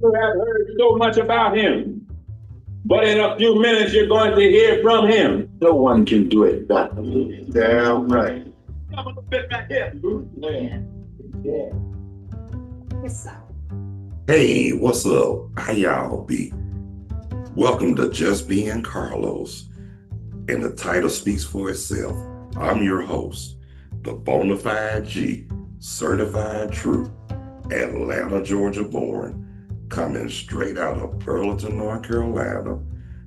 You have heard so much about him, but in a few minutes you're going to hear from him. No one can do it but me. Damn right. Come a little bit back here. Yeah. Yeah. What's up? Hey, what's up? How y'all be? Welcome to Just Being Carlos, and the title speaks for itself. I'm your host, the Bonafide G, certified true, Atlanta, Georgia born, coming straight out of Burlington, North Carolina,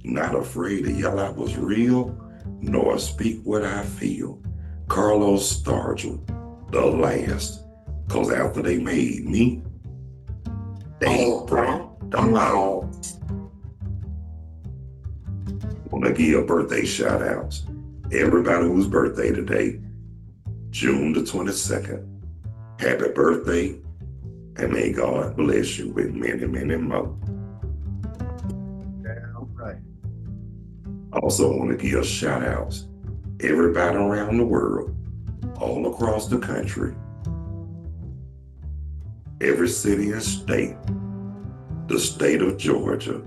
not afraid to yell out what's real, nor speak what I feel. Carlos Stargell, the last, cause after they made me, they brought them out. Want to give birthday shout outs. Everybody whose birthday today, June the 22nd. Happy birthday, and may God bless you with many, many more. Damn right. I also want to give shout outs. Everybody around the world, all across the country, every city and state, the state of Georgia,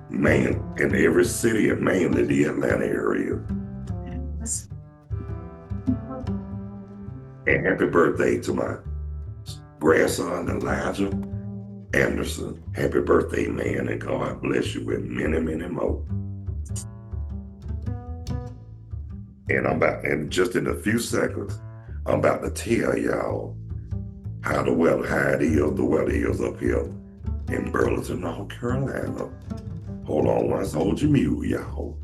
man, in every city and mainly the Atlanta area. And happy birthday to my grandson, Elijah Anderson. Happy birthday, man, and God bless you with many, many more. And just in a few seconds, I'm about to tell y'all how the weather is up here in Burlington, North Carolina. Hold on once, hold your mute, y'all.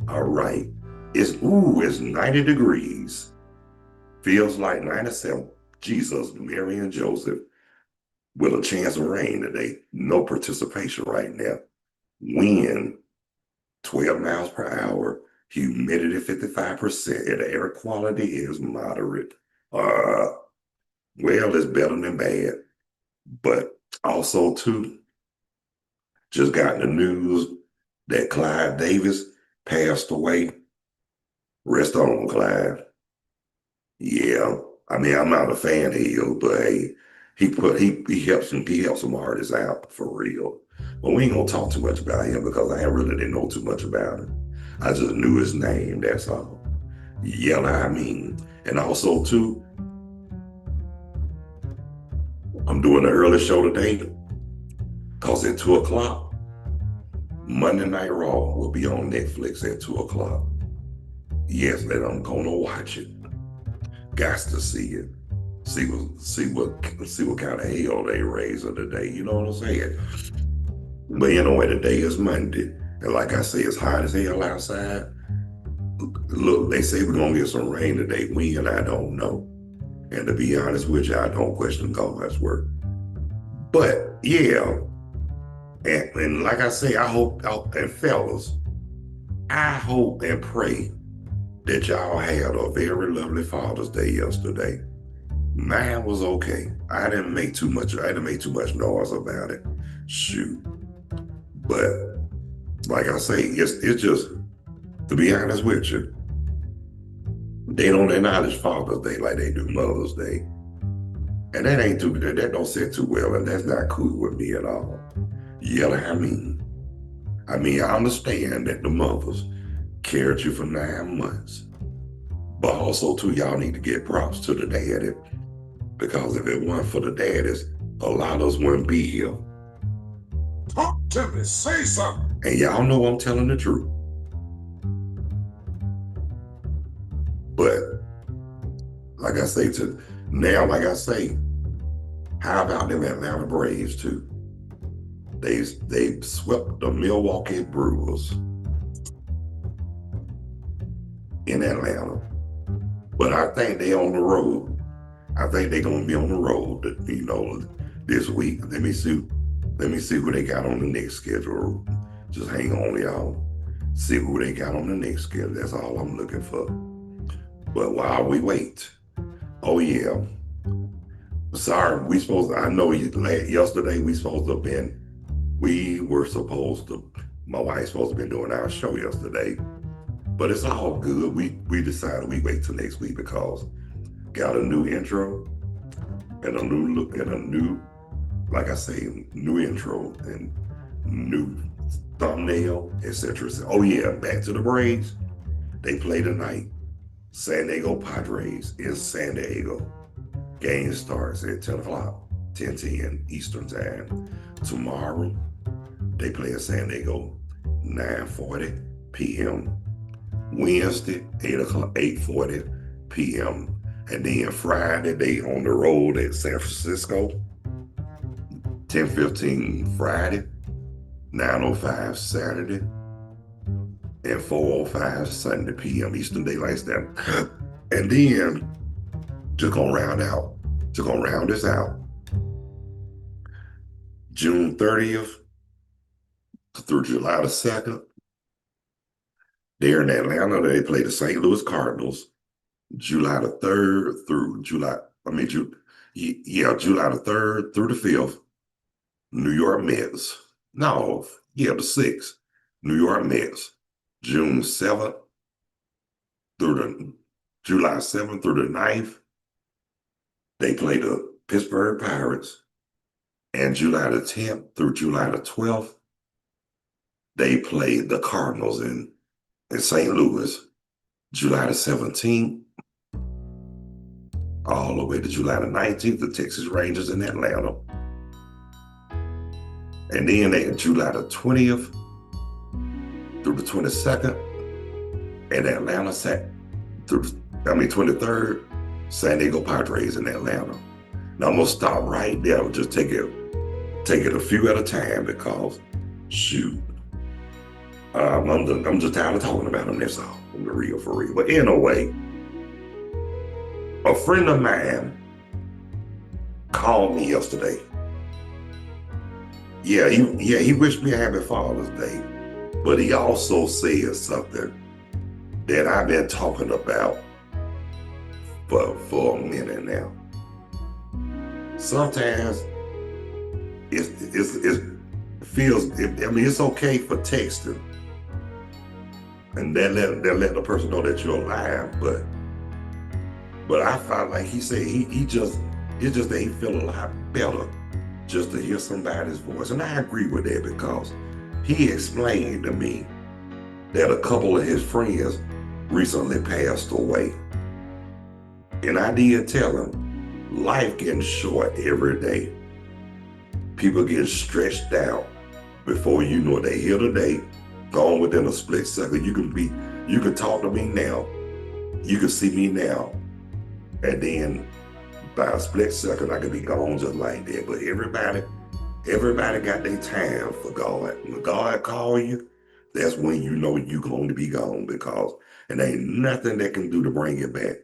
All right, it's 90 degrees. Feels like 97. Jesus, Mary and Joseph, with a chance of rain today. No participation right now. Wind, 12 miles per hour. Humidity, 55%. And the air quality is moderate. Well, it's better than bad. But also, too, just got the news that Clive Davis passed away. Rest on, Clive. Yeah, I mean, I'm not a fan of his, but hey, he helps some artists out for real. But we ain't gonna talk too much about him because I really didn't know too much about him. I just knew his name, that's all. Yeah, I mean, and also too, I'm doing an early show today because at 2 o'clock, Monday Night Raw will be on Netflix at 2 o'clock. Yes, and I'm gonna watch it. Got to see it. See what kind of hell they raising today. You know what I'm saying? But anyway, today is Monday, and like I say, it's hot as hell outside. Look, they say we're gonna get some rain today. We and I don't know. And to be honest with you, I don't question God's word. But yeah, and like I say, I hope, and fellas, I hope and pray that y'all had a very lovely Father's Day yesterday. Mine was okay. I didn't make too much noise about it. Shoot. But like I say, it's just, to be honest with you, they don't acknowledge Father's Day like they do Mother's Day. And that don't sit too well, and that's not cool with me at all. Yeah, I mean, I understand that the mothers carried you for 9 months. But also, too, y'all need to get props to the daddy. Because if it weren't for the daddies, a lot of us wouldn't be here. Talk to me, say something. And y'all know I'm telling the truth. But, like I say, how about them Atlanta Braves, too? They swept the Milwaukee Brewers in Atlanta. But I think they on the road. I think they're gonna be on the road, this week. Let me see who they got on the next schedule. Just hang on, y'all. See who they got on the next schedule. That's all I'm looking for. But while we wait, oh yeah. Sorry, I know yesterday my wife's supposed to be doing our show yesterday. But it's all good. We decided we wait till next week because got a new intro and a new like I say, new intro and new thumbnail, etc. Oh yeah, back to the Braves. They play tonight. San Diego Padres in San Diego. Game starts at 10 o'clock, 10:10 Eastern Time. Tomorrow, they play in San Diego, 9:40 p.m. Wednesday, 8 o'clock, 8:40 p.m. And then Friday, they on the road at San Francisco, 10:15 Friday, 9:05 Saturday, and 4:05 Sunday p.m. Eastern Daylight Standard. And then, just gonna round this out, June 30th through July the 2nd, they're in Atlanta. They play the St. Louis Cardinals. July the 3rd through July the 3rd through the 5th, New York Mets. No, yeah, the 6th, New York Mets. June 7th through the July 7th through the 9th, they play the Pittsburgh Pirates. And July the 10th through July the 12th, they play the Cardinals in St. Louis. July the 17th, all the way to July the 19th, the Texas Rangers in Atlanta. And then they July the 20th through the 22nd, in Atlanta, 23rd, San Diego Padres in Atlanta. Now I'm gonna stop right there. Just take it a few at a time because, shoot, I'm just tired of talking about them. That's all. For real. But anyway, a friend of mine called me yesterday. Yeah, he wished me a happy Father's Day, but he also said something that I've been talking about for a minute now. Sometimes it feels, it's okay for texting, and they'll let the person know that you're alive, but I felt like he said it's just that he feel a lot better just to hear somebody's voice. And I agree with that because he explained to me that a couple of his friends recently passed away. And I did tell him, life getting short every day. People get stretched out. Before you know it, they here today, gone within a split second. You can talk to me now. You can see me now. And then by a split second, I could be gone just like that. But everybody got their time for God. When God call you, that's when you know you're going to be gone, because it ain't nothing that can do to bring you back.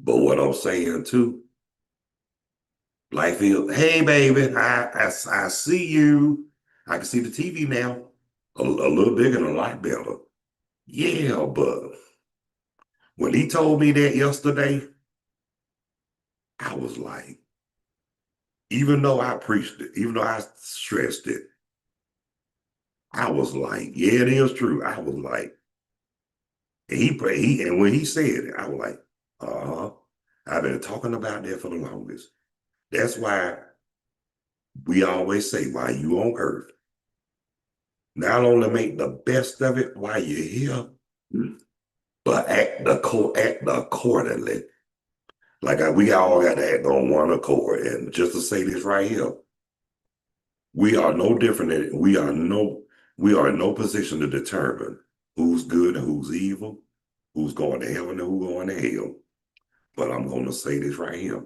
But what I'm saying too, life is, hey baby, I see you. I can see the TV now, a little bigger and a lot better. Yeah, but when he told me that yesterday, I was like, even though I preached it, even though I stressed it, I was like, yeah, it is true. I was like, and when he said it, I was like, I've been talking about that for the longest. That's why we always say, while you on earth, not only make the best of it while you're here, but act accordingly. Like we all got to act on one accord. And just to say this right here, we are no different. We are in no position to determine who's good and who's evil, who's going to heaven and who's going to hell. But I'm going to say this right here,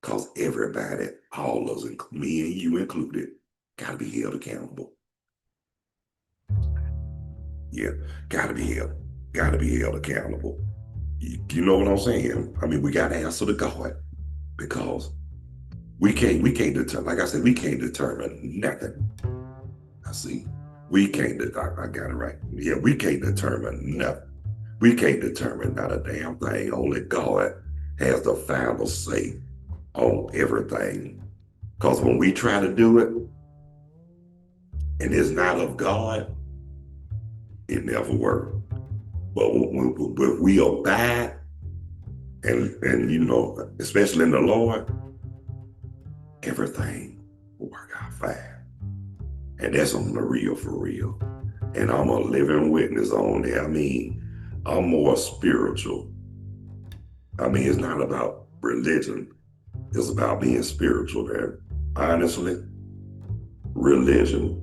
because everybody, all of us, me and you included, got to be held accountable. Yeah, got to be held accountable. You know what I'm saying? I mean, we got to answer to God, because we can't determine, like I said, we can't determine nothing. I got it right. Yeah, we can't determine nothing. We can't determine not a damn thing. Only God has the final say on everything. Because when we try to do it, and it's not of God, it never works. But when we abide, and especially in the Lord, everything work out fine. And that's on the real for real. And I'm a living witness on there. I mean, I'm more spiritual. I mean, it's not about religion. It's about being spiritual, man. Honestly, religion,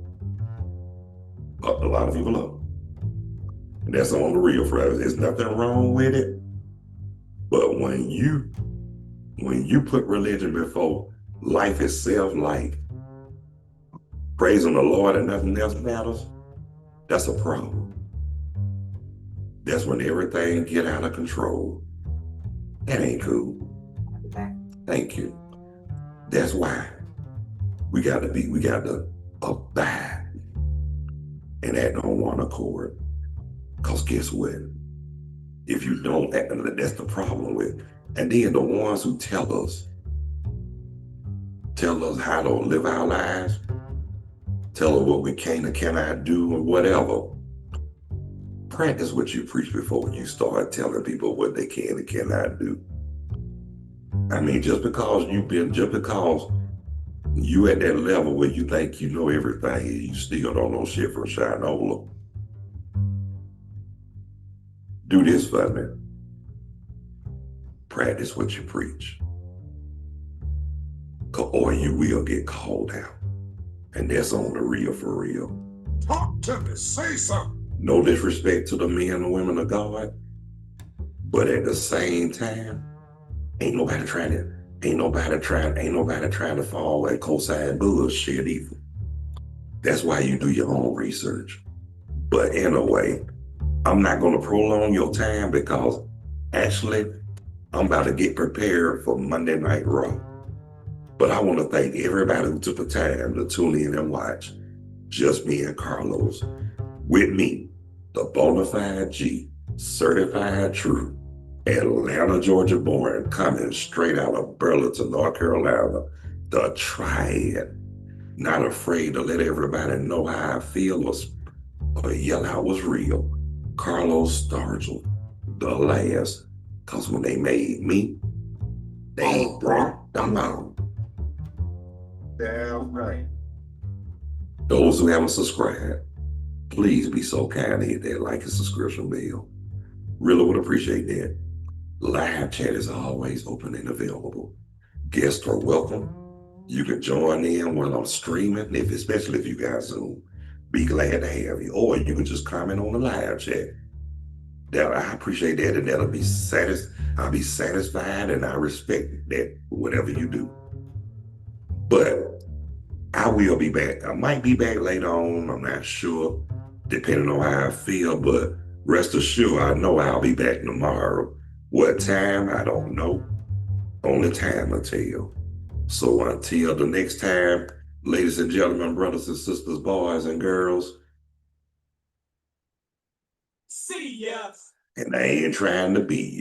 a lot of people love. And that's on the real for us. There's nothing wrong with it. But when you put religion before life itself, like praising the Lord and nothing else matters, that's a problem. That's when everything get out of control. That ain't cool. Thank you. That's why we got to abide and act on one accord. Because guess what? If you don't act, that's the problem with. And then the ones who tell us how to live our lives, tell us what we can and cannot do or whatever. Practice what you preach before you start telling people what they can and cannot do. I mean, just because you at that level where you think you know everything and you still don't know shit from Shinola, do this for me. Practice what you preach. Or you will get called out. And that's on the real for real. Talk to me. Say something. No disrespect to the men and women of God, but at the same time, ain't nobody trying to fall at cosign bullshit either. That's why you do your own research. But anyway, I'm not going to prolong your time because actually I'm about to get prepared for Monday Night Raw. But I want to thank everybody who took the time to tune in and watch Just Me and Carlos. With me, the Bonafide G, certified true, Atlanta, Georgia born, coming straight out of Burlington, North Carolina, the Triad. Not afraid to let everybody know how I feel or yell out what's real. Carlos Stargell, the last, because when they made me, they brought them out. Damn right. Those who haven't subscribed, please be so kind to hit that like and subscription bell. Really would appreciate that. Live chat is always open and available. Guests are welcome. You can join in while I'm streaming, especially if you got Zoom. Be glad to have you. Or you can just comment on the live chat. I appreciate that, and I'll be satisfied, and I respect that, whatever you do. But I will be back. I might be back later on. I'm not sure, depending on how I feel, but rest assured, I know I'll be back tomorrow. What time? I don't know. Only time will tell. So until the next time, ladies and gentlemen, brothers and sisters, boys and girls. See ya. And I ain't trying to be ya.